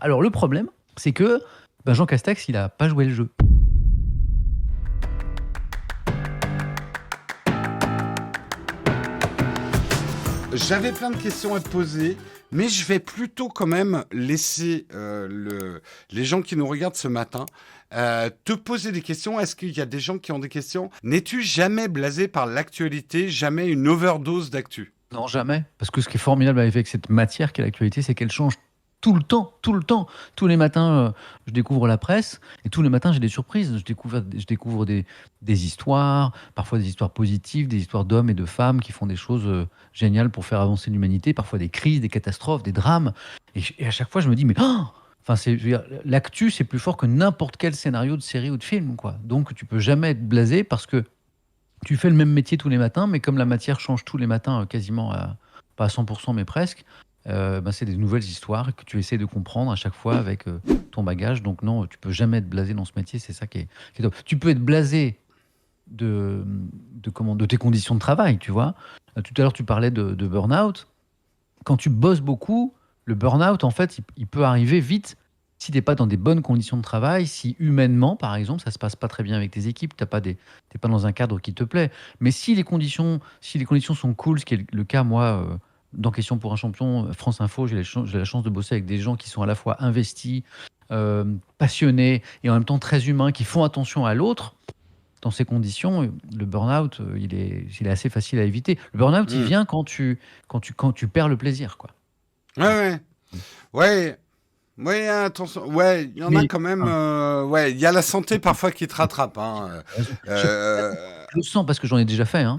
Alors le problème, c'est que Jean Castex, il a pas joué le jeu. J'avais plein de questions à te poser, mais je vais plutôt quand même laisser les gens qui nous regardent ce matin te poser des questions. Est-ce qu'il y a des gens qui ont des questions? N'es-tu jamais blasé par l'actualité, jamais une overdose d'actu? Non, jamais. Parce que ce qui est formidable avec cette matière qu'est l'actualité, c'est qu'elle change tout le temps, tout le temps. Tous les matins, je découvre la presse et tous les matins, j'ai des surprises. Je découvre des histoires, parfois des histoires positives, des histoires d'hommes et de femmes qui font des choses géniales pour faire avancer l'humanité, parfois des crises, des catastrophes, des drames. Et à chaque fois, je me dis, mais enfin, je veux dire, l'actu, c'est plus fort que n'importe quel scénario de série ou de film, quoi. Donc, tu peux jamais être blasé parce que tu fais le même métier tous les matins, mais comme la matière change tous les matins, quasiment pas à 100%, mais presque, c'est des nouvelles histoires que tu essaies de comprendre à chaque fois avec ton bagage. Donc non, tu peux jamais être blasé dans ce métier, c'est ça qui est top. Tu peux être blasé de tes conditions de travail, tu vois. Tout à l'heure, tu parlais de burn-out. Quand tu bosses beaucoup, le burn-out, en fait, il peut arriver vite si tu n'es pas dans des bonnes conditions de travail, si humainement, par exemple, ça se passe pas très bien avec tes équipes, t'es pas dans un cadre qui te plaît. Mais si les conditions sont cool, ce qui est le cas, moi, dans Question pour un champion, France Info, j'ai la chance de bosser avec des gens qui sont à la fois investis, passionnés et en même temps très humains, qui font attention à l'autre. Dans ces conditions, le burn-out, il est assez facile à éviter. Le burn-out, il vient quand tu perds le plaisir, quoi. Ouais, ouais. Ouais, attention. Ouais, il y en a Mais quand même. enfin, Ouais, il y a la santé parfois qui te rattrape. Hein. t'as raison. Euh, Je le sens parce que j'en ai déjà fait, hein.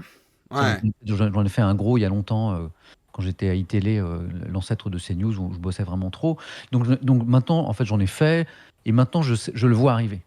ouais. J'en ai fait un gros il y a longtemps, quand j'étais à iTélé, l'ancêtre de CNews, où je bossais vraiment trop. Donc maintenant, en fait, j'en ai fait, et maintenant, je le vois arriver.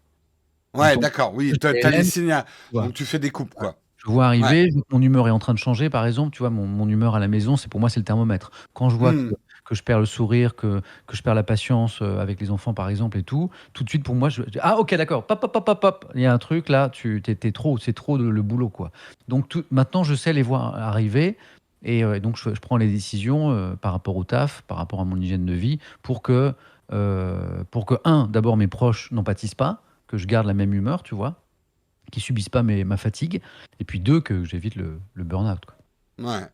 Ouais, Mettons, d'accord. Oui, t'as les LM, tu signes. vois. Donc tu fais des coupes, Ouais. quoi. Je vois Ouais. arriver, je vois que mon humeur est en train de changer, par exemple, tu vois, mon humeur à la maison, pour moi, c'est le thermomètre. Quand je vois que, Hmm. que je perds le sourire, que je perds la patience avec les enfants, par exemple, et tout de suite, pour moi, ah, ok, d'accord, pop, pop, pop, pop, pop, il y a un truc là, t'es trop, c'est trop le boulot, quoi. Donc maintenant, je sais les voir arriver, et donc je prends les décisions par rapport au taf, par rapport à mon hygiène de vie, pour que, d'abord, mes proches n'en pâtissent pas, que je garde la même humeur, tu vois, qui subissent pas ma fatigue, et puis deux, que j'évite le burn-out, quoi. Ouais.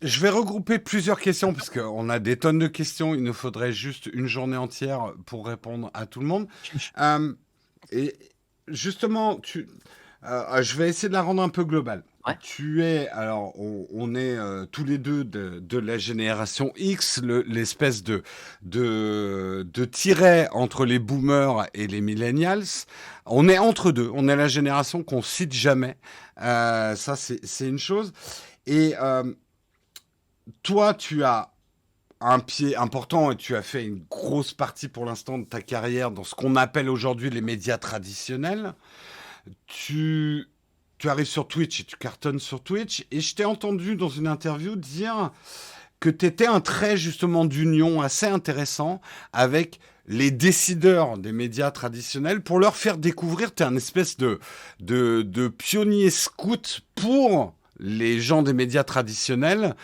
Je vais regrouper plusieurs questions parce qu'on a des tonnes de questions. Il nous faudrait juste une journée entière pour répondre à tout le monde. Chiche. Euh, et justement, je vais essayer de la rendre un peu globale. Ouais. Tu es, alors, on est tous les deux de la génération X, l'espèce de tiret entre les boomers et les millennials. On est entre deux. On est la génération qu'on cite jamais. Ça, c'est une chose. Et toi, tu as un pied important et tu as fait une grosse partie pour l'instant de ta carrière dans ce qu'on appelle aujourd'hui les médias traditionnels. Tu, tu arrives sur Twitch et tu cartonnes sur Twitch. Et je t'ai entendu dans une interview dire que tu étais un trait justement d'union assez intéressant avec les décideurs des médias traditionnels pour leur faire découvrir, tu es un espèce de pionnier scout pour les gens des médias traditionnels.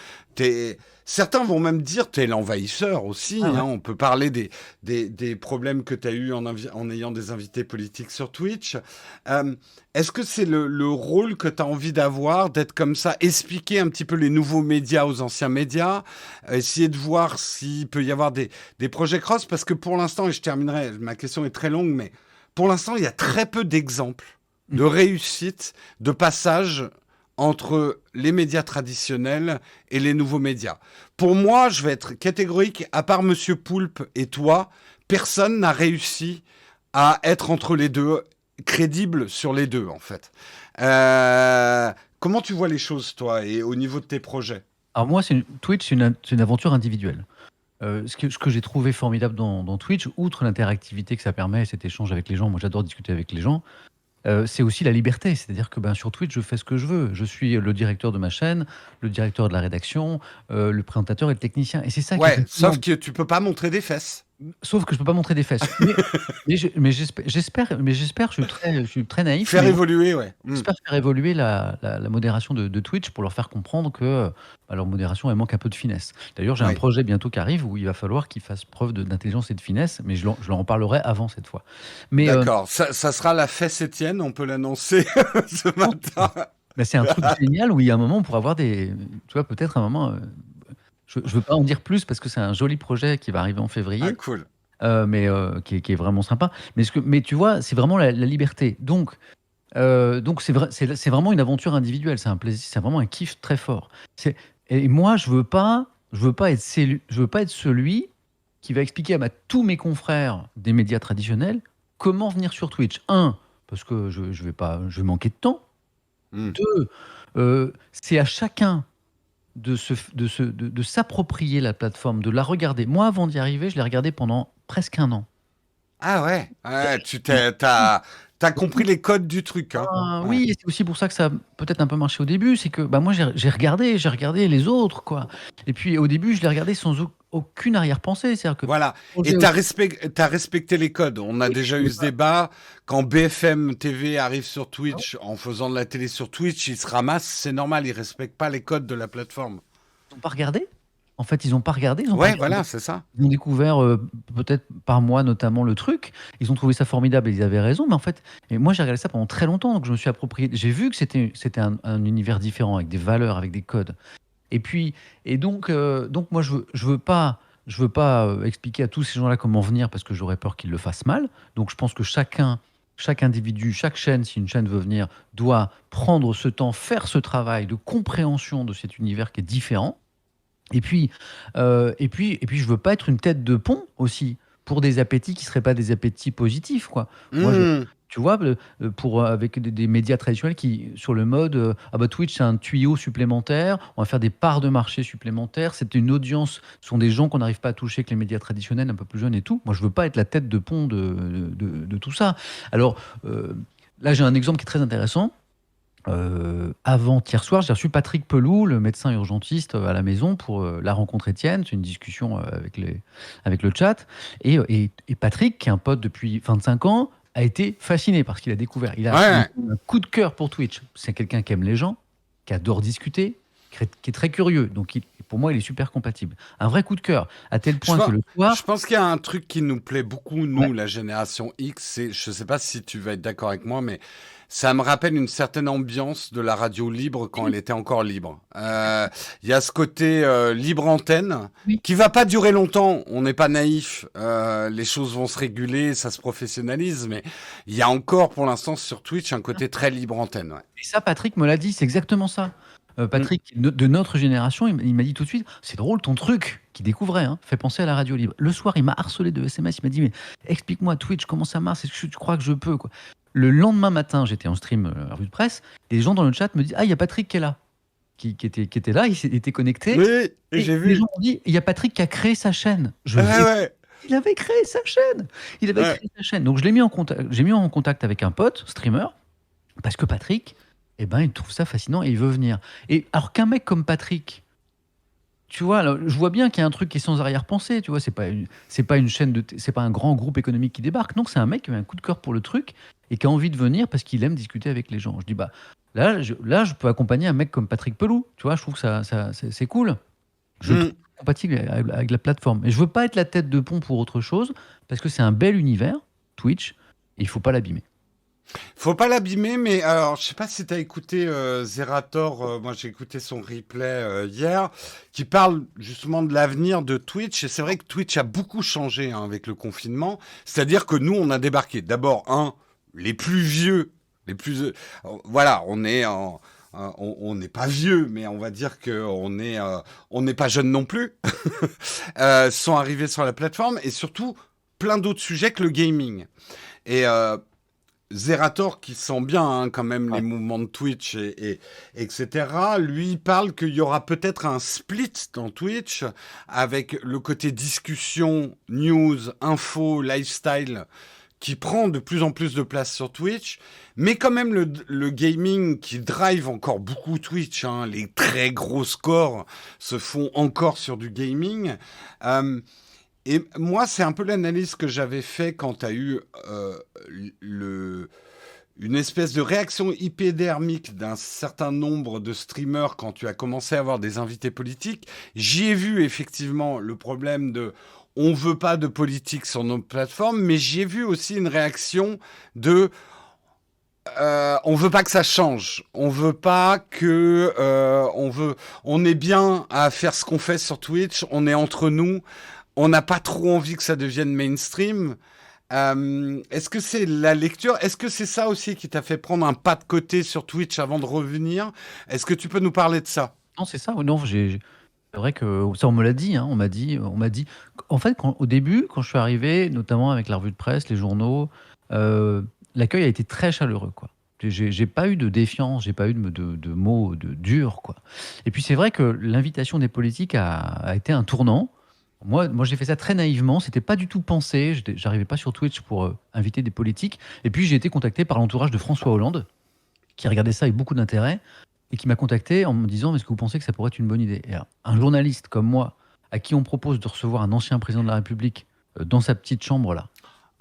Certains vont même dire que tu es l'envahisseur aussi. Ah Hein. ouais. On peut parler des problèmes que tu as eu en ayant des invités politiques sur Twitch. Euh, Est-ce que c'est le rôle que tu as envie d'avoir, d'être comme ça, expliquer un petit peu les nouveaux médias aux anciens médias, essayer de voir s'il peut y avoir des projets cross? Parce que pour l'instant, et je terminerai, ma question est très longue, mais pour l'instant, il y a très peu d'exemples de réussite, de passage entre les médias traditionnels et les nouveaux médias. Pour moi, je vais être catégorique, à part Monsieur Poulpe et toi, personne n'a réussi à être entre les deux, crédible sur les deux, en fait. Comment tu vois les choses, toi, et au niveau de tes projets? Alors moi, Twitch, c'est une aventure individuelle. Ce que j'ai trouvé formidable dans Twitch, outre l'interactivité que ça permet, cet échange avec les gens, moi j'adore discuter avec les gens, c'est aussi la liberté. C'est-à-dire que sur Twitch, je fais ce que je veux. Je suis le directeur de ma chaîne, le directeur de la rédaction, le présentateur et le technicien. Et c'est ça qui est Ouais, sauf fascinant. que tu peux pas montrer des fesses. Sauf que je peux pas montrer des fesses. Mais je suis très naïf, Faire mais évoluer, ouais. j'espère faire évoluer la modération de Twitch pour leur faire comprendre que leur modération, elle manque un peu de finesse. D'ailleurs, j'ai un Oui. projet bientôt qui arrive où il va falloir qu'ils fassent preuve d'intelligence et de finesse, mais je leur en parlerai avant cette fois. Mais D'accord. Ça sera la fesse Étienne, on peut l'annoncer ce non, matin. mais c'est un truc génial où il y a un moment, on pourra avoir tu vois, peut-être un moment, je veux pas en dire plus parce que c'est un joli projet qui va arriver en Ah, février. cool. Mais qui est vraiment sympa. Mais tu vois, c'est vraiment la liberté. Donc c'est vraiment une aventure individuelle. C'est un plaisir, c'est vraiment un kiff très fort. Et moi, je veux pas être celui qui va expliquer tous mes confrères des médias traditionnels comment venir sur Twitch. Un, parce que je vais manquer de temps. Hmm. Deux, c'est à chacun de s'approprier la plateforme, de la regarder. Moi, avant d'y arriver, je l'ai regardé pendant presque un an. Ah ouais, ouais, t'as compris les codes du truc, hein. Ouais. Oui, et c'est aussi pour ça que ça a peut-être un peu marché au début, c'est que bah, moi j'ai regardé les autres, quoi. Et puis au début, je les regardais sans aucune arrière-pensée. C'est-à-dire que Voilà. Et projet t'as respecté les codes. On a oui, déjà eu ce débat. Quand BFM TV arrive sur Twitch en faisant de la télé sur Twitch, ils se ramassent. C'est normal, ils respectent pas les codes de la plateforme. ils n'ont pas regardé. En fait, ils n'ont pas regardé, ils ont pas Ouais, regardé. voilà, c'est ça. Ils ont découvert, peut-être par moi notamment, le truc. Ils ont trouvé ça formidable et ils avaient raison. Mais en fait, et moi j'ai regardé ça pendant très longtemps, donc je me suis approprié. J'ai vu que c'était un univers différent, avec des valeurs, avec des codes. Et puis, donc moi, je veux pas expliquer à tous ces gens-là comment venir parce que j'aurais peur qu'ils le fassent mal. Donc, je pense que chaque individu, chaque chaîne, si une chaîne veut venir, doit prendre ce temps, faire ce travail de compréhension de cet univers qui est différent. Et puis, je veux pas être une tête de pont aussi pour des appétits qui seraient pas des appétits positifs, quoi. Moi, Hmm. tu vois, avec des médias traditionnels qui, sur le mode, ah bah Twitch, c'est un tuyau supplémentaire, on va faire des parts de marché supplémentaires, c'est une audience, ce sont des gens qu'on n'arrive pas à toucher avec les médias traditionnels, un peu plus jeunes et tout. Moi, je veux pas être la tête de pont de tout ça. Alors, là, j'ai un exemple qui est très intéressant. Avant-hier soir, j'ai reçu Patrick Peloux, le médecin urgentiste, à la maison pour la rencontre Étienne. C'est une discussion avec le chat. Et Patrick, qui est un pote depuis 25 ans, a été fasciné par ce qu'il a découvert. Il a Ouais. un coup de cœur pour Twitch. C'est quelqu'un qui aime les gens, qui adore discuter, qui est très curieux. Donc pour moi, il est super compatible. Un vrai coup de cœur, à tel Je point que pense, le je soir, pense qu'il y a un truc qui nous plaît beaucoup, ouais, nous, la génération X. Je sais pas si tu vas être d'accord avec moi, mais ça me rappelle une certaine ambiance de la radio libre quand elle était encore libre. Il y a ce côté libre antenne oui. qui va pas durer longtemps. On n'est pas naïf. Les choses vont se réguler, ça se professionnalise, mais il y a encore pour l'instant sur Twitch un côté très libre antenne. Ouais. Et ça, Patrick me l'a dit, c'est exactement ça. Mm. Patrick, de notre génération, il m'a dit tout de suite, c'est drôle, ton truc, qui découvrait, hein, fait penser à la radio libre. Le soir, il m'a harcelé de SMS, il m'a dit, mais explique-moi Twitch, comment ça marche, est-ce que tu crois que je peux, quoi. Le lendemain matin, j'étais en stream à Rue de Presse, et les gens dans le chat me disent, ah, il y a Patrick qui est là, qui était là, était connecté, Oui, et j'ai les gens vu. m'ont dit, il y a Patrick qui a créé sa chaîne. Ouais, ouais, Il avait créé sa chaîne. Il avait ouais. créé sa chaîne. Donc je l'ai mis en contact, j'ai mis en contact avec un pote, streamer, parce que Patrick, eh ben, il trouve ça fascinant et il veut venir. Et alors qu'un mec comme Patrick, tu vois, alors, je vois bien qu'il y a un truc qui est sans arrière-pensée, tu vois, c'est pas une chaîne c'est pas un grand groupe économique qui débarque. Non, c'est un mec qui a un coup de cœur pour le truc et qui a envie de venir parce qu'il aime discuter avec les gens. Je dis, bah, là, je peux accompagner un mec comme Patrick Peloux, tu vois, je trouve que c'est cool. Je le trouve Mm. compatible avec la plateforme. Et je veux pas être la tête de pont pour autre chose parce que c'est un bel univers, Twitch, et il faut pas l'abîmer. Faut pas l'abîmer, mais alors, je sais pas si tu as écouté Zerator, moi j'ai écouté son replay hier, qui parle justement de l'avenir de Twitch, et c'est vrai que Twitch a beaucoup changé hein, avec le confinement, c'est-à-dire que nous, on a débarqué. D'abord, les plus vieux, voilà, on n'est pas vieux, mais on va dire que on n'est pas jeune non plus, sont arrivés sur la plateforme, et surtout, plein d'autres sujets que le gaming. Et Zerator qui sent bien hein, quand même les Ouais. mouvements de Twitch etc. Lui il parle qu'il y aura peut-être un split dans Twitch avec le côté discussion, news, info, lifestyle qui prend de plus en plus de place sur Twitch, mais quand même le gaming qui drive encore beaucoup Twitch. Hein, les très gros scores se font encore sur du gaming. Euh, Et moi, c'est un peu l'analyse que j'avais fait quand tu as eu le, une espèce de réaction hypodermique d'un certain nombre de streamers quand tu as commencé à avoir des invités politiques. J'y ai vu effectivement le problème de on veut pas de politique sur nos plateformes, mais j'y ai vu aussi une réaction de on veut pas que ça change. On veut pas que on est bien à faire ce qu'on fait sur Twitch. On est entre nous. On n'a pas trop envie que ça devienne mainstream. Est-ce que c'est la lecture? Est-ce que c'est ça aussi qui t'a fait prendre un pas de côté sur Twitch avant de revenir? Est-ce que tu peux nous parler de ça? Non, c'est ça. Non, c'est vrai que ça, on me l'a dit. Hein, on m'a dit. En fait, au début, quand je suis arrivé, notamment avec la revue de presse, les journaux, euh, l'accueil a été très chaleureux, quoi. J'ai pas eu de défiance, j'ai pas eu de mots durs, quoi. Et puis c'est vrai que l'invitation des politiques a été un tournant. Moi, j'ai fait ça très naïvement. C'était pas du tout pensé. J'arrivais pas sur Twitch pour inviter des politiques. Et puis j'ai été contacté par l'entourage de François Hollande, qui regardait ça avec beaucoup d'intérêt et qui m'a contacté en me disant: est-ce que vous pensez que ça pourrait être une bonne idée? Et alors, un journaliste comme moi, à qui on propose de recevoir un ancien président de la République dans sa petite chambre là,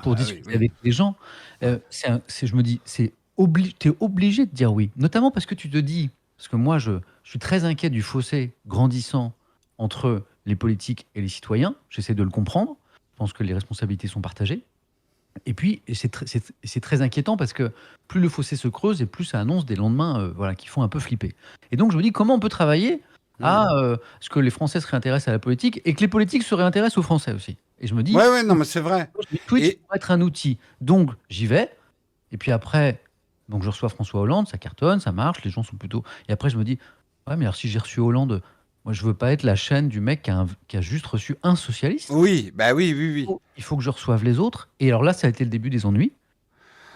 pour Ah oui, discuter oui. avec les gens, je me dis, t'es obligé de dire oui. Notamment parce que tu te dis, parce que moi je suis très inquiet du fossé grandissant entre les politiques et les citoyens. J'essaie de le comprendre. Je pense que les responsabilités sont partagées. Et puis, c'est très inquiétant parce que plus le fossé se creuse et plus ça annonce des lendemains voilà, qui font un peu flipper. Et donc, je me dis, comment on peut travailler Hmm. à ce que les Français se réintéressent à la politique et que les politiques se réintéressent aux Français aussi. Et je me dis, Ouais, ouais, non, mais c'est vrai. Twitch Et pourrait être un outil. Donc, j'y vais. Et puis après, donc je reçois François Hollande, ça cartonne, ça marche, les gens sont plutôt. Et après, je me dis, ouais, mais alors si j'ai reçu Hollande, moi, je veux pas être la chaîne du mec qui a juste reçu un socialiste. oui, bah oui, oui, oui. Il faut que je reçoive les autres. Et alors là, ça a été le début des ennuis.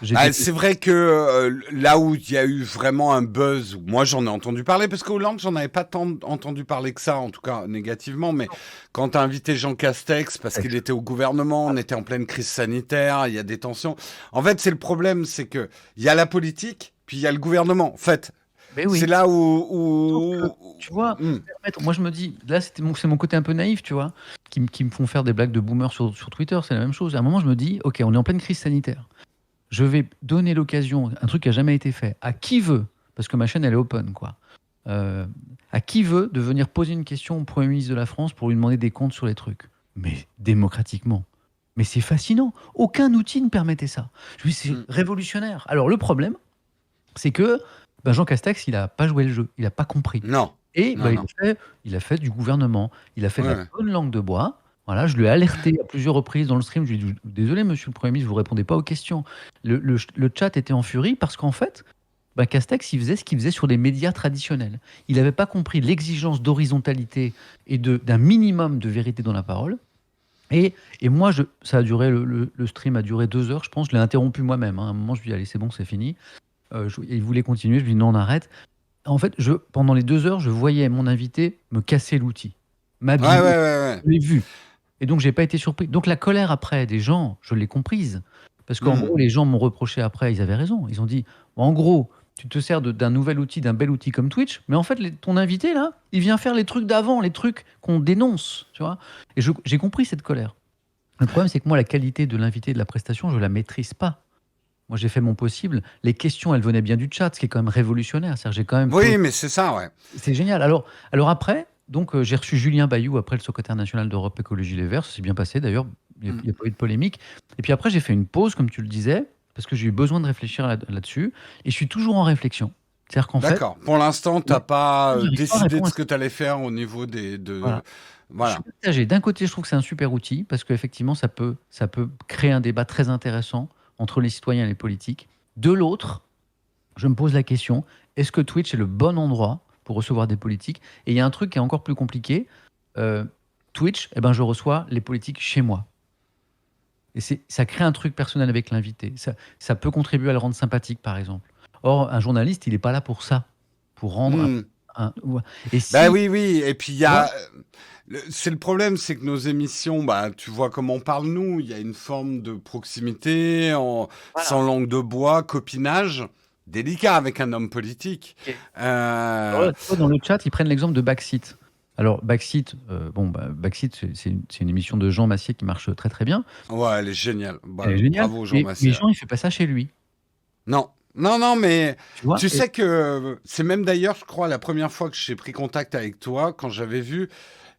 J'étais Bah, c'est vrai que là où il y a eu vraiment un buzz, moi j'en ai entendu parler, parce qu'au Hollande, j'en avais pas tant entendu parler que ça, en tout cas négativement, mais quand tu as invité Jean Castex, parce qu'il était au gouvernement, on était en pleine crise sanitaire, il y a des tensions. En fait, c'est le problème, c'est que il y a la politique, puis il y a le gouvernement. En fait, Mais c'est oui. là Sauf que, où... tu vois, Hmm. moi je me dis, là c'est mon côté un peu naïf, tu vois, qui me font faire des blagues de boomer sur Twitter, c'est la même chose. À un moment, je me dis, ok, on est en pleine crise sanitaire. Je vais donner l'occasion, un truc qui a jamais été fait, à qui veut, parce que ma chaîne elle est open, quoi. Euh, à qui veut de venir poser une question au Premier ministre de la France pour lui demander des comptes sur les trucs. Mais démocratiquement. Mais c'est fascinant. Aucun outil ne permettait ça. Je me dis, c'est Hmm. révolutionnaire. Alors le problème, c'est que ben, Jean Castex, il n'a pas joué le jeu, il n'a pas compris. Non, Et ben, non, non. il a fait du gouvernement, il a fait de la Ouais. bonne langue de bois. Voilà, je lui ai alerté à plusieurs reprises dans le stream. Je lui ai dit, désolé, monsieur le Premier ministre, vous ne répondez pas aux questions. Le chat était en furie parce qu'en fait, ben, Castex, il faisait ce qu'il faisait sur les médias traditionnels. Il n'avait pas compris l'exigence d'horizontalité et d'un minimum de vérité dans la parole. Et moi, ça a duré, le stream a duré 2 heures, je pense. Je l'ai interrompu moi-même, hein. À un moment, je lui ai dit, allez, c'est bon, c'est fini. Il voulait continuer, je lui ai dit, non, on arrête. En fait, pendant les 2 heures, je voyais mon invité me casser l'outil, Ouais, ouais, m'abîmer. ouais, Je l'ai vu. Et donc, j'ai pas été surpris. Donc, la colère après des gens, je l'ai comprise. Parce ouais. qu'en Hmm. gros, les gens m'ont reproché après, ils avaient raison. Ils ont dit, en gros, tu te sers d'un nouvel outil, d'un bel outil comme Twitch, mais en fait, ton invité, là, il vient faire les trucs d'avant, les trucs qu'on dénonce, tu vois. Et j'ai compris cette colère. Le problème, c'est que moi, la qualité de l'invité et de la prestation, je la maîtrise pas. Moi, j'ai fait mon possible. Les questions, elles venaient bien du chat, ce qui est quand même révolutionnaire. C'est-à-dire, j'ai quand même Oui, posé. mais c'est ça, ouais. C'est génial. Alors après, donc j'ai reçu Julien Bayou après le secrétaire national d'Europe Écologie Les Verts. Ça s'est bien passé d'ailleurs. Il Hmm. n'y a pas eu de polémique. Et puis après, j'ai fait une pause, comme tu le disais, parce que j'ai eu besoin de réfléchir là-dessus. Et je suis toujours en réflexion. C'est-à-dire qu'en fait, D'accord. Pour l'instant, t'as pas j'arrive pas à décidé de répondre à ce ça. que tu allais faire au niveau Voilà. Je suis Voilà. partagé. D'un côté, je trouve que c'est un super outil parce qu'effectivement, ça peut créer un débat très intéressant entre les citoyens et les politiques. De l'autre, je me pose la question, est-ce que Twitch est le bon endroit pour recevoir des politiques? Et il y a un truc qui est encore plus compliqué. euh, Twitch, eh ben, je reçois les politiques chez moi. Et ça crée un truc personnel avec l'invité. Ça peut contribuer à le rendre sympathique, par exemple. Or, un journaliste, il n'est pas là pour ça. Pour rendre Hmm. Et Bah si, oui, oui. Et puis il y tu vois, a, c'est le problème, c'est que nos émissions, bah tu vois comment on parle nous. Il y a une forme de proximité, voilà. sans langue de bois, copinage, délicat avec un homme politique. Ok. Alors Euh, là, tu vois, dans le chat, ils prennent l'exemple de Backseat. Alors, Backseat, Backseat, c'est une émission de Jean Massier qui marche très très bien. Ouais, elle est géniale. Elle est géniale. Bravo, Jean Mais Massier. Jean, il fait pas ça chez lui. Non, non, non, mais Tu vois? tu Et sais que c'est même d'ailleurs, je crois, la première fois que j'ai pris contact avec toi, quand j'avais vu,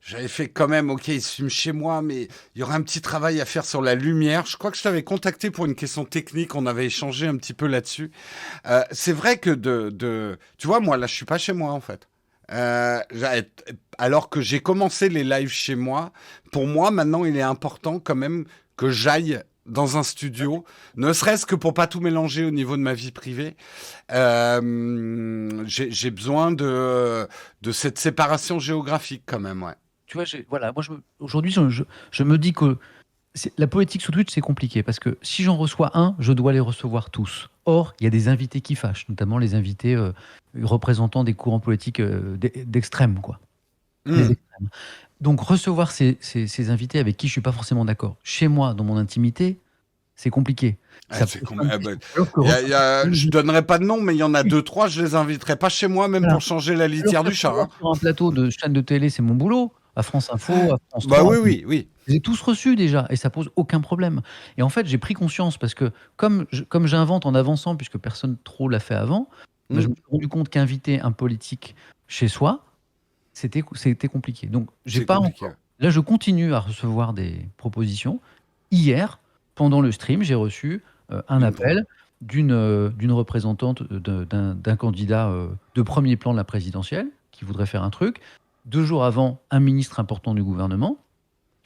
j'avais fait quand même, ok, il se filme chez moi, mais il y aurait un petit travail à faire sur la lumière. Je crois que je t'avais contacté pour une question technique, on avait échangé un petit peu là-dessus. C'est vrai que tu vois, moi, là, je suis pas chez moi, en fait. Alors que j'ai commencé les lives chez moi, pour moi, maintenant, il est important quand même que j'aille dans un studio, ne serait-ce que pour pas tout mélanger au niveau de ma vie privée. J'ai besoin de cette séparation géographique quand même, ouais. tu vois, voilà, moi, aujourd'hui, je me dis que la politique sur Twitch, c'est compliqué parce que si j'en reçois un, je dois les recevoir tous. Or, il y a des invités qui fâchent, notamment les invités représentants des courants politiques d'extrême, quoi. Des Hmm. extrêmes. Donc, recevoir ces invités avec qui je suis pas forcément d'accord, chez moi, dans mon intimité, c'est compliqué. Ah, Ça pose plein de ah, bah, questions. Alors que je donnerai pas de nom, mais il y en a deux, trois, je les inviterai pas chez moi, même voilà. pour changer la Alors litière que du chat, recevoir hein. sur un plateau de chaîne de télé, c'est mon boulot. À France Info, à France Bah 3, oui, oui, oui. je les ai tous reçus déjà et ça pose aucun problème. Et en fait, j'ai pris conscience parce que comme j'invente en avançant, puisque personne trop l'a fait avant, bah, je Hmm. me suis rendu compte qu'inviter un politique chez soi, c'était compliqué. Donc, j'ai C'est pas compliqué. encore. Là, je continue à recevoir des propositions. Hier, pendant le stream, j'ai reçu un Une pro. appel d'une représentante d'un candidat de premier plan de la présidentielle qui voudrait faire un truc. 2 jours avant, un ministre important du gouvernement.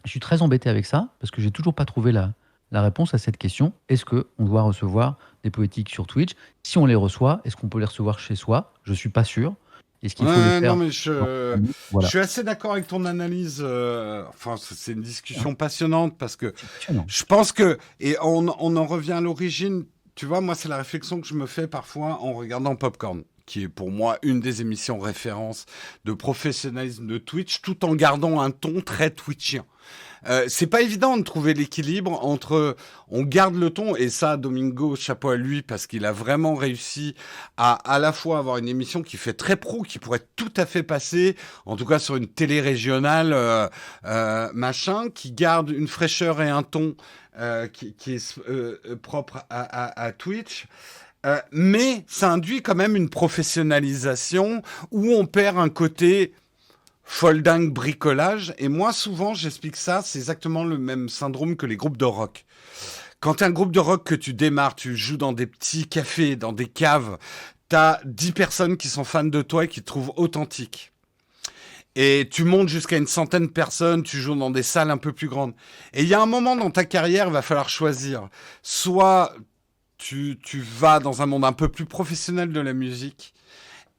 Je suis très embêté avec ça parce que j'ai toujours pas trouvé la réponse à cette question. Est-ce qu'on doit recevoir des politiques sur Twitch? Si on les reçoit, est-ce qu'on peut les recevoir chez soi? Je suis pas sûr. Est-ce qu'il faut le Ouais, non, faire mais dans sa famille? je Voilà. suis assez d'accord avec ton analyse. Enfin, c'est une discussion passionnante parce que C'est passionnant. je pense que, et on en revient à l'origine, tu vois, moi, c'est la réflexion que je me fais parfois en regardant Popcorn, qui est pour moi une des émissions références de professionnalisme de Twitch, tout en gardant un ton très twitchien. C'est pas évident de trouver l'équilibre entre on garde le ton et ça Domingo chapeau à lui parce qu'il a vraiment réussi à la fois avoir une émission qui fait très pro qui pourrait tout à fait passer en tout cas sur une télé régionale machin qui garde une fraîcheur et un ton qui est propre à Twitch. Mais ça induit quand même une professionnalisation où on perd un côté folding bricolage. Et moi, souvent, j'explique ça, c'est exactement le même syndrome que les groupes de rock. Quand tu un groupe de rock que tu démarres, tu joues dans des petits cafés, dans des caves, t'as 10 personnes qui sont fans de toi et qui te trouvent authentique. Et tu montes jusqu'à une centaine de personnes, tu joues dans des salles un peu plus grandes. Et il y a un moment dans ta carrière, il va falloir choisir. Soit tu vas dans un monde un peu plus professionnel de la musique,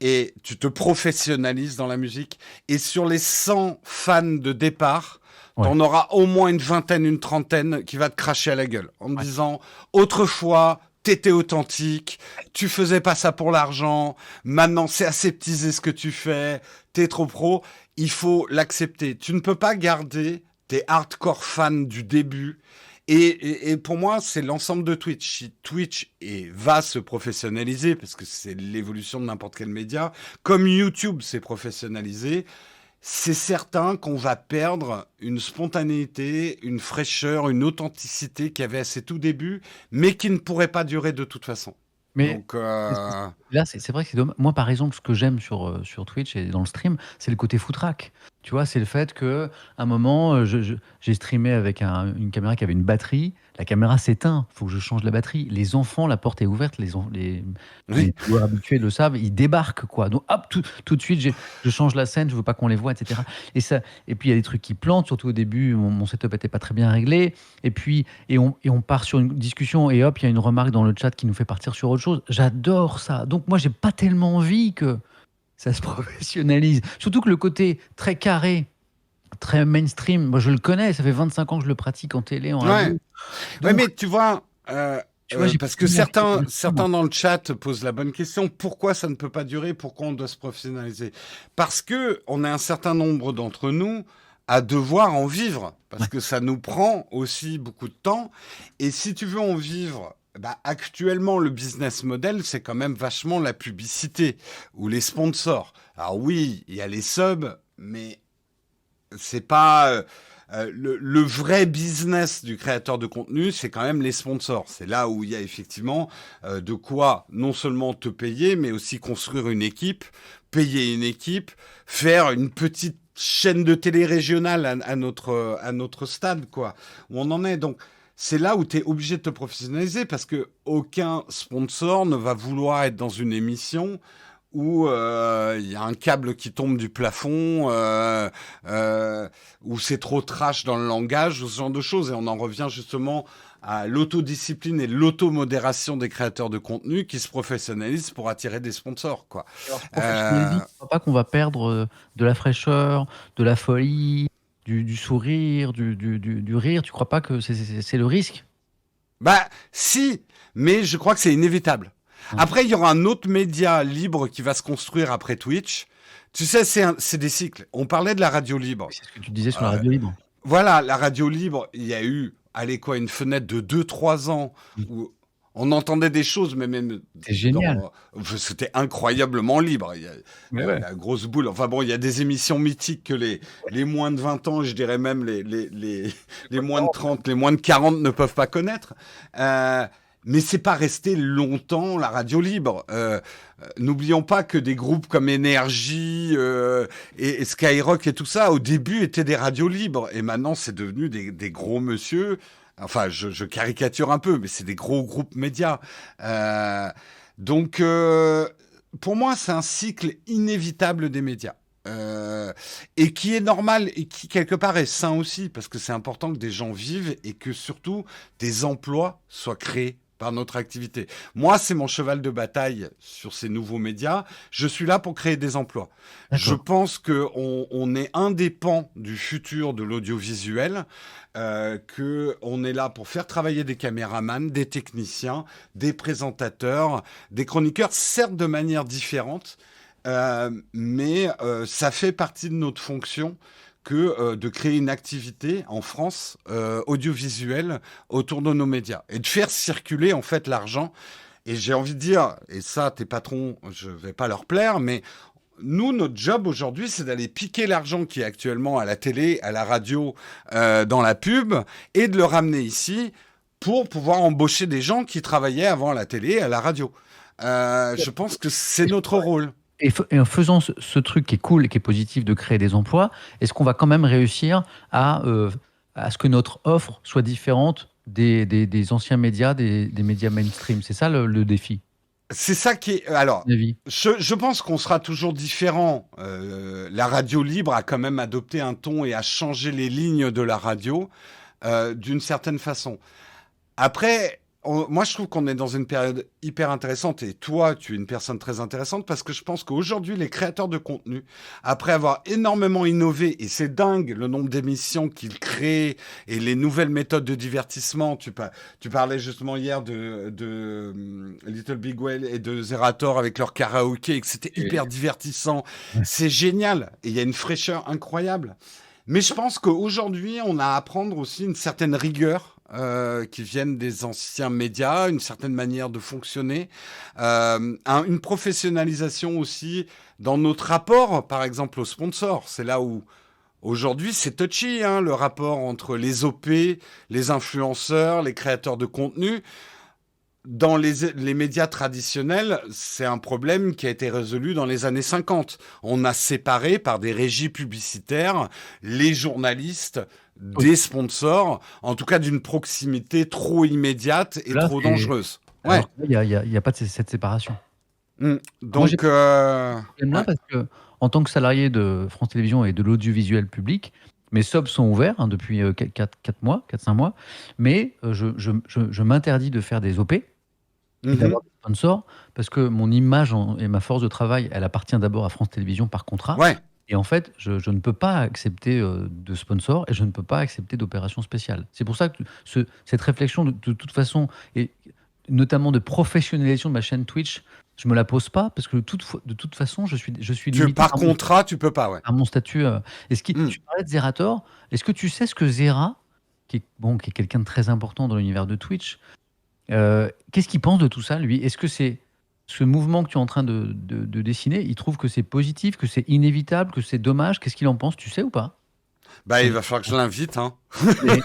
et tu te professionnalises dans la musique. Et sur les 100 fans de départ, Ouais. t'en auras au moins une vingtaine, une trentaine qui va te cracher à la gueule en me Ouais. disant autrefois t'étais authentique, tu faisais pas ça pour l'argent, maintenant c'est aseptisé ce que tu fais, t'es trop pro, il faut l'accepter. Tu ne peux pas garder tes hardcore fans du début et pour moi, c'est l'ensemble de Twitch. Si Twitch va se professionnaliser, parce que c'est l'évolution de n'importe quel média, comme YouTube s'est professionnalisé, c'est certain qu'on va perdre une spontanéité, une fraîcheur, une authenticité qu'il y avait à ses tout débuts, mais qui ne pourrait pas durer de toute façon. Mais Donc, là, c'est vrai que c'est dommage. Moi, par exemple, ce que j'aime sur Twitch et dans le stream, c'est le côté footrack. Tu vois, c'est le fait que à un moment, j'ai streamé avec une caméra qui avait une batterie. La caméra s'éteint. Il faut que je change la batterie. Les enfants, la porte est ouverte. Les oui. joueurs habitués le savent. Ils débarquent, quoi. Donc, hop, tout de suite, je change la scène. Je veux pas qu'on les voit, etc. Et puis, il y a des trucs qui plantent. Surtout au début, mon setup était pas très bien réglé. Et on part sur une discussion et hop, il y a une remarque dans le chat qui nous fait partir sur autre chose. J'adore ça. Donc moi, j'ai pas tellement envie que ça se professionnalise. Surtout que le côté très carré, très mainstream, moi je le connais, ça fait 25 ans que je le pratique en télé, en Ouais. radio. Ouais, Donc, mais tu vois, tu vois, j'ai pas parce que tellement envie de certains, le certains prendre. dans le chat posent la bonne question. Pourquoi ça ne peut pas durer? Pourquoi on doit se professionnaliser? Parce que on est un certain nombre d'entre nous à devoir en vivre. Parce Ouais. que ça nous prend aussi beaucoup de temps. Et si tu veux en vivre, bah, actuellement, le business model, c'est quand même vachement la publicité ou les sponsors. Alors oui, il y a les subs, mais C'est pas le vrai business du créateur de contenu, c'est quand même les sponsors. C'est là où il y a effectivement de quoi non seulement te payer, mais aussi construire une équipe, payer une équipe, faire une petite chaîne de télé régionale à notre stade, quoi, où on en est. Donc, c'est là où tu es obligé de te professionnaliser parce que aucun sponsor ne va vouloir être dans une émission où il y a un câble qui tombe du plafond, où c'est trop trash dans le langage, ou ce genre de choses. Et on en revient justement à l'autodiscipline et l'automodération des créateurs de contenu qui se professionnalisent pour attirer des sponsors, quoi. Alors, ce Euh, professionnalisme, tu crois pas qu'on va perdre de la fraîcheur, de la folie, du sourire, du rire? Tu crois pas que c'est le risque? Bah, si, mais je crois que c'est inévitable. Hein. Après, il y aura un autre média libre qui va se construire après Twitch. Tu sais, c'est des cycles. On parlait de la radio libre. C'est ce que tu disais sur la Euh, radio libre. Voilà, la radio libre, il y a eu, allez quoi, une fenêtre de 2 3 ans Mm. où on entendait des choses, mais même C'est génial. c'était incroyablement libre. Il y a Mais ouais. la grosse boule. Enfin bon, il y a des émissions mythiques que les moins de 20 ans, je dirais même les moins de 30, les moins de 40 ne peuvent pas connaître. Euh, mais c'est pas resté longtemps la radio libre. N'oublions pas que des groupes comme Énergie et Skyrock et tout ça, au début, étaient des radios libres. Et maintenant, c'est devenu des gros monsieur. Enfin, je caricature un peu, mais c'est des gros groupes médias. Euh, donc, pour moi, c'est un cycle inévitable des médias. Et qui est normal et qui quelque part est sain aussi parce que c'est important que des gens vivent et que surtout des emplois soient créés par notre activité. Moi, c'est mon cheval de bataille sur ces nouveaux médias. Je suis là pour créer des emplois. Je D'accord. pense que on est indépendant du futur de l'audiovisuel, que on est là pour faire travailler des caméramans, des techniciens, des présentateurs, des chroniqueurs, certes de manière différente, mais ça fait partie de notre fonction que de créer une activité en France audiovisuelle autour de nos médias et de faire circuler en fait l'argent. Et j'ai envie de dire, et ça, tes patrons, je vais pas leur plaire, mais nous, notre job aujourd'hui, c'est d'aller piquer l'argent qui est actuellement à la télé, à la radio, dans la pub, et de le ramener ici pour pouvoir embaucher des gens qui travaillaient avant à la télé, à la radio. Je pense que c'est notre rôle. Et en faisant ce truc qui est cool et qui est positif de créer des emplois, est-ce qu'on va quand même réussir à ce que notre offre soit différente des anciens médias, des médias mainstream? C'est ça le défi, C'est ça qui est. à Alors, mon avis. je pense qu'on sera toujours différent. La radio libre a quand même adopté un ton et a changé les lignes de la radio d'une certaine façon. Après, moi, je trouve qu'on est dans une période hyper intéressante et toi, tu es une personne très intéressante parce que je pense qu'aujourd'hui, les créateurs de contenu, après avoir énormément innové, et c'est dingue le nombre d'émissions qu'ils créent et les nouvelles méthodes de divertissement, tu parlais justement hier de Little Big Well et de Zerator avec leur karaoké et que c'était hyper divertissant. Ouais. C'est génial et il y a une fraîcheur incroyable. Mais je pense qu'aujourd'hui, on a à apprendre aussi une certaine rigueur qui viennent des anciens médias, une certaine manière de fonctionner, une professionnalisation aussi dans notre rapport, par exemple, aux sponsors. C'est là où aujourd'hui c'est touchy, hein, le rapport entre les OP, les influenceurs, les créateurs de contenu. Dans les médias traditionnels, c'est un problème qui a été résolu dans les années 50. On a séparé par des régies publicitaires les journalistes Oui. des sponsors, en tout cas d'une proximité trop immédiate et Là, trop dangereuse. Ouais. alors qu'il y a pas cette séparation. Mm. Moi, j'ai Donc, ce problème-là ouais. parce que, en tant que salarié de France Télévisions et de l'audiovisuel public, mes subs sont ouverts hein, depuis 4 mois, 4-5 mois, mais je m'interdis de faire des OP et Mhm. d'avoir des sponsors parce que mon image et ma force de travail, elle appartient d'abord à France Télévisions par contrat. Ouais. Et en fait, je ne peux pas accepter de sponsors et je ne peux pas accepter d'opérations spéciales. C'est pour ça que cette réflexion, de toute façon, et notamment de professionnalisation de ma chaîne Twitch, je me la pose pas parce que de toute façon, je suis limité Par contrat, tu peux pas, ouais. par mon statut. Mm. Tu parlais de Zerator. Est-ce que tu sais ce que Zera, qui est quelqu'un de très important dans l'univers de Twitch, qu'est-ce qu'il pense de tout ça, lui? Est-ce que c'est ce mouvement que tu es en train de dessiner, il trouve que c'est positif, que c'est inévitable, que c'est dommage? Qu'est-ce qu'il en pense? Tu sais ou pas? Bah, il Et, va falloir que je l'invite, hein. et-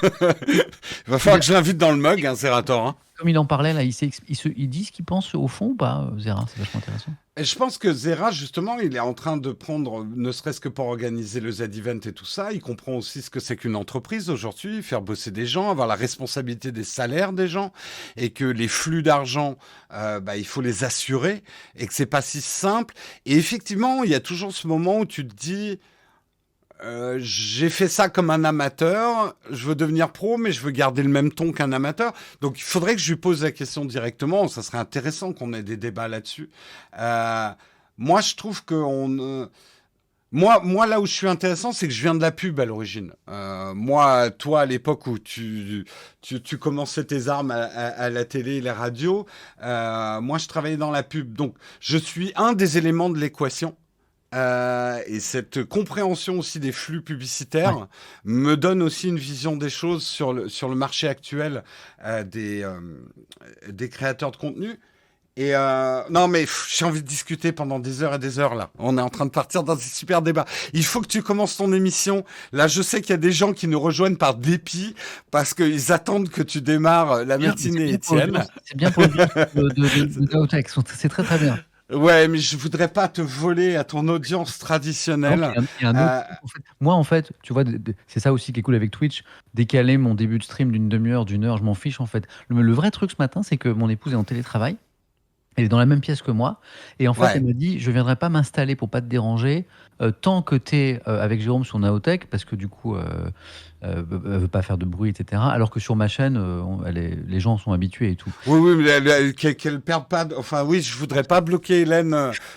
Il va falloir que je l'invite dans le mug, hein, Zerator, hein. comme il en parlait là, il dit ce qu'il pense au fond ou pas, Zera? C'est vachement intéressant. Et je pense que Zera, justement, il est en train de prendre, ne serait-ce que pour organiser le Z-Event et tout ça, il comprend aussi ce que c'est qu'une entreprise aujourd'hui, faire bosser des gens, avoir la responsabilité des salaires des gens, et que les flux d'argent, bah, il faut les assurer, et que c'est pas si simple. Et effectivement, il y a toujours ce moment où tu te dis, j'ai fait ça comme un amateur, je veux devenir pro, mais je veux garder le même ton qu'un amateur. Donc il faudrait que je lui pose la question directement, ça serait intéressant qu'on ait des débats là-dessus. Euh, moi, je trouve que moi, là où je suis intéressant, c'est que je viens de la pub à l'origine. Moi, toi, à l'époque où tu commençais tes armes à la télé et la radio, moi, je travaillais dans la pub. Donc, je suis un des éléments de l'équation. Et cette compréhension aussi des flux Ouais. publicitaires me donne aussi une vision des choses sur le marché actuel des créateurs de contenu. Et non, mais j'ai envie de discuter pendant des heures et des heures là. On est en train de partir dans un super débat. Il faut que tu commences ton émission. Là, je sais qu'il y a des gens qui nous rejoignent par dépit parce qu'ils attendent que tu démarres la Bien, mais matinée, Étienne. c'est bien pour l'audience de Naotech. C'est très très bien. Ouais, mais je voudrais pas te voler à ton audience Non, traditionnelle. il y a un autre Euh, truc, en fait. Moi, en fait, tu vois, c'est ça aussi qui est cool avec Twitch. Décaler mon début de stream d'une demi-heure, d'une heure, je m'en fiche en fait. Le vrai truc ce matin, c'est que mon épouse est en télétravail. Elle est dans la même pièce que moi. Et en fait, elle ouais. m'a dit, je viendrai pas m'installer pour pas te déranger tant que tu es avec Jérôme sur Naotech, parce que du coup, elle veut pas faire de bruit, etc. Alors que sur ma chaîne, les gens sont habitués et tout. Oui, oui, mais qu'elle perde pas. Enfin, oui, je voudrais pas bloquer Hélène.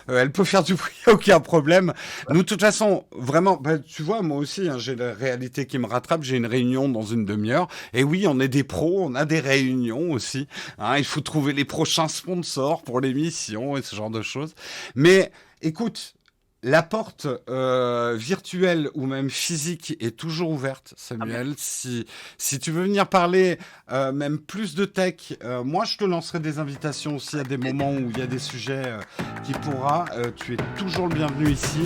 Elle peut faire du bruit, aucun problème. Nous, de toute façon, vraiment, bah, tu vois, moi aussi, hein, j'ai la réalité qui me rattrape. J'ai une réunion dans une demi-heure. Et oui, on est des pros, on a des réunions aussi. Hein, il faut trouver les prochains sponsors pour l'émission et ce genre de choses. Mais écoute. La porte virtuelle ou même physique est toujours ouverte, Ah, mais Samuel. Si tu veux venir parler même plus de tech, moi je te lancerai des invitations aussi à des moments où il y a des sujets qui pourra. Tu es toujours le bienvenu ici.